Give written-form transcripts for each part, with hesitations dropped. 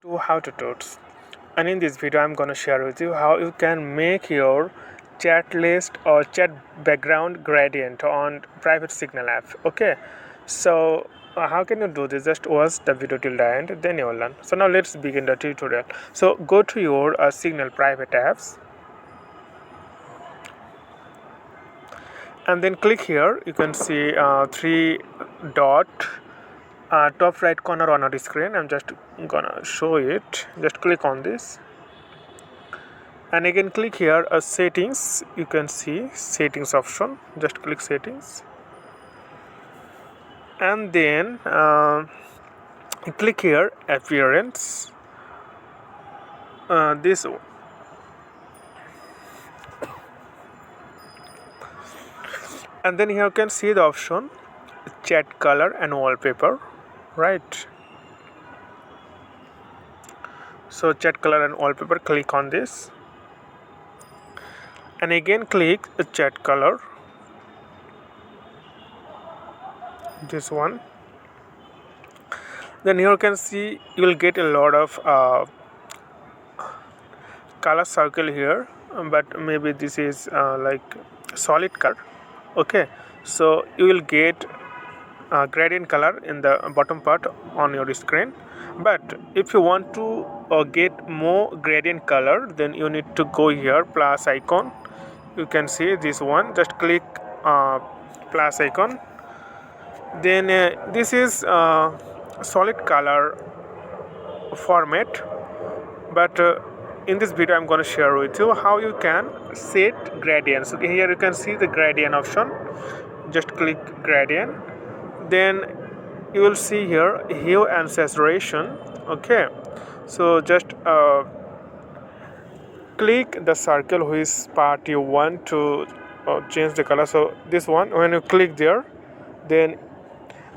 To how to tuts, and in this video I'm gonna share with you how you can make your chat list or chat background gradient on private Signal app. Okay, so how can you do this? Just watch the video till the end, then you will learn. So now let's begin the tutorial. So go to your Signal private apps and then click here. You can see three dot top right corner on our screen. I'm just gonna show it. Just click on this and again click here settings. You can see settings option. Just click settings and then click here appearance. This and then here you can see the option chat color and wallpaper, right? So chat color and wallpaper, click on this and again click the chat color, this one. Then here you can see you will get a lot of color circle here, but maybe this is like solid color. Okay, so you will get gradient color in the bottom part on your screen, but if you want to get more gradient color, then you need to go here plus icon. You can see this one. Just click plus icon. Then this is solid color format, but in this video I'm going to share with you how you can set gradients. Okay, here you can see the gradient option. Just click gradient, then you will see here hue and saturation. Okay, so just click the circle which part you want to change the color. So this one, when you click there, then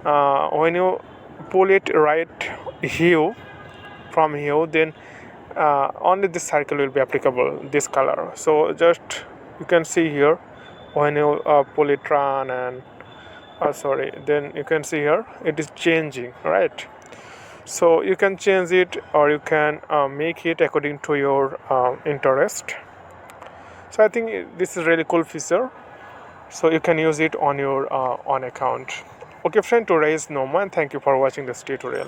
when you pull it right hue from hue, then only this circle will be applicable, this color. So just you can see here when you pull it run and then you can see here it is changing, right? So you can change it or you can make it according to your interest. So I think this is really cool feature, so you can use it on your on account. Okay friend, today is no more and thank you for watching this tutorial.